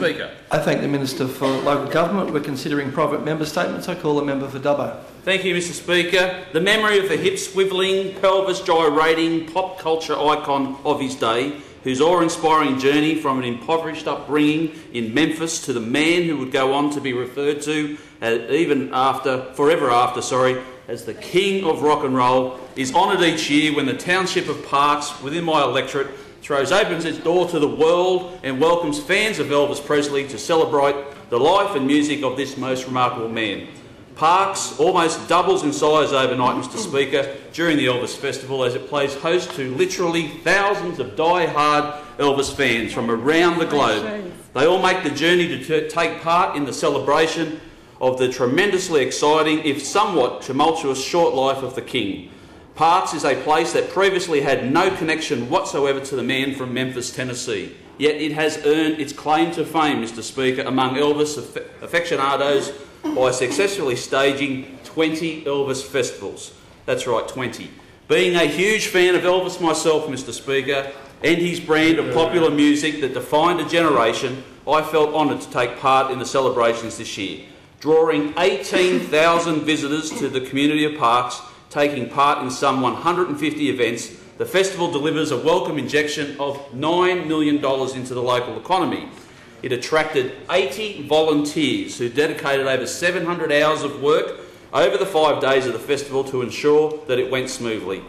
Speaker. I thank the Minister for Local Government. We're considering private member statements. I call the member for Dubbo. Thank you, Mr Speaker. The memory of the hip-swivelling, pelvis-gyrating pop culture icon of his day, whose awe-inspiring journey from an impoverished upbringing in Memphis to the man who would go on to be referred to forever after, as the king of rock and roll, is honoured each year when the township of Parkes, within my electorate, opens its door to the world and welcomes fans of Elvis Presley to celebrate the life and music of this most remarkable man. Parkes almost doubles in size overnight, Mr Speaker, during the Elvis Festival, as it plays host to literally thousands of die-hard Elvis fans from around the globe. They all make the journey to take part in the celebration of the tremendously exciting, if somewhat tumultuous, short life of the King. Parkes is a place that previously had no connection whatsoever to the man from Memphis, Tennessee. Yet it has earned its claim to fame, Mr Speaker, among Elvis aficionados by successfully staging 20 Elvis festivals. That's right, 20. Being a huge fan of Elvis myself, Mr Speaker, and his brand of popular music that defined a generation, I felt honoured to take part in the celebrations this year. Drawing 18,000 visitors to the community of Parkes, taking part in some 150 events, the festival delivers a welcome injection of $9 million into the local economy. It attracted 80 volunteers who dedicated over 700 hours of work over the 5 days of the festival to ensure that it went smoothly.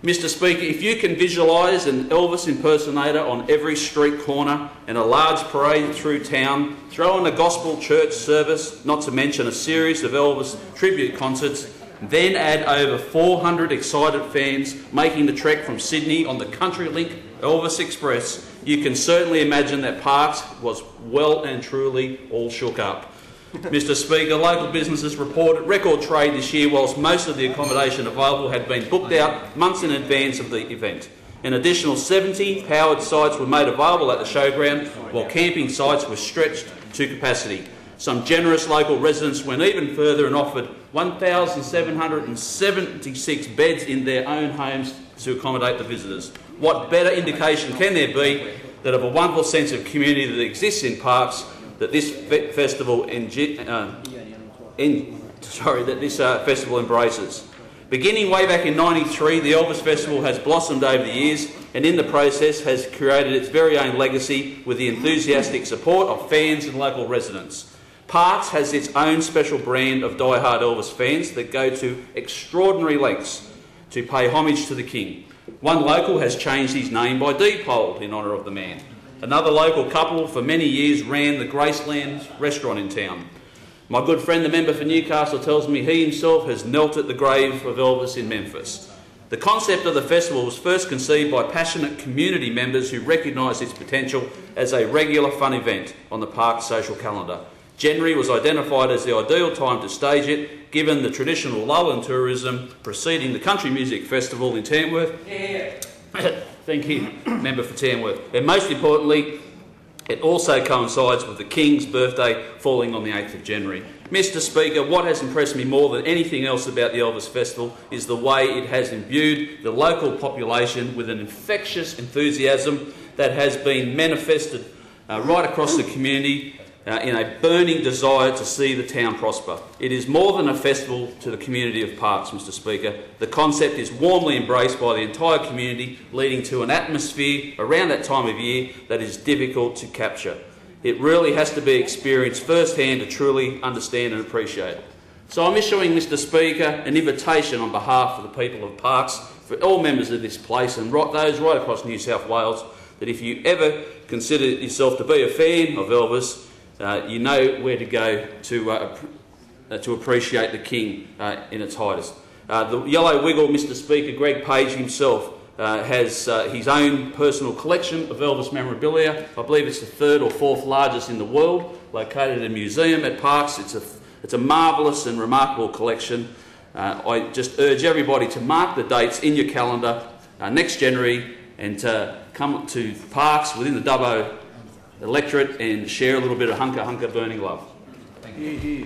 Mr Speaker, if you can visualise an Elvis impersonator on every street corner and a large parade through town, throw in a gospel church service, not to mention a series of Elvis tribute concerts, then add over 400 excited fans making the trek from Sydney on the CountryLink Elvis Express, you can certainly imagine that Parkes was well and truly all shook up. Mr Speaker, local businesses reported record trade this year, whilst most of the accommodation available had been booked out months in advance of the event. An additional 70 powered sites were made available at the showground, while camping sites were stretched to capacity. Some generous local residents went even further and offered 1,776 beds in their own homes to accommodate the visitors. What better indication can there be that of a wonderful sense of community that exists in Parkes that this festival embraces? Beginning way back in '93, the Elvis Festival has blossomed over the years and in the process has created its very own legacy with the enthusiastic support of fans and local residents. Parkes has its own special brand of die-hard Elvis fans that go to extraordinary lengths to pay homage to the King. One local has changed his name by deed-poll in honour of the man. Another local couple for many years ran the Graceland restaurant in town. My good friend, the member for Newcastle, tells me he himself has knelt at the grave of Elvis in Memphis. The concept of the festival was first conceived by passionate community members who recognised its potential as a regular fun event on the Parkes social calendar. January was identified as the ideal time to stage it, given the traditional lull in tourism preceding the Country Music Festival in Tamworth. Thank you, member for Tamworth. And most importantly, it also coincides with the King's birthday falling on the 8th of January. Mr Speaker, what has impressed me more than anything else about the Elvis Festival is the way it has imbued the local population with an infectious enthusiasm that has been manifested right across the community in a burning desire to see the town prosper. It is more than a festival to the community of Parkes, Mr Speaker. The concept is warmly embraced by the entire community, leading to an atmosphere around that time of year that is difficult to capture. It really has to be experienced firsthand to truly understand and appreciate it. So I'm issuing, Mr Speaker, an invitation on behalf of the people of Parkes for all members of this place and those right across New South Wales, that if you ever consider yourself to be a fan of Elvis, you know where to go to appreciate the King in its highest. The Yellow Wiggle, Mr Speaker, Greg Page himself has his own personal collection of Elvis memorabilia. I believe it's the 3rd or 4th largest in the world, located in a museum at Parkes. It's a marvellous and remarkable collection. I just urge everybody to mark the dates in your calendar next January and to come to Parkes within the Dubbo electorate and share a little bit of hunker burning love. Thank you.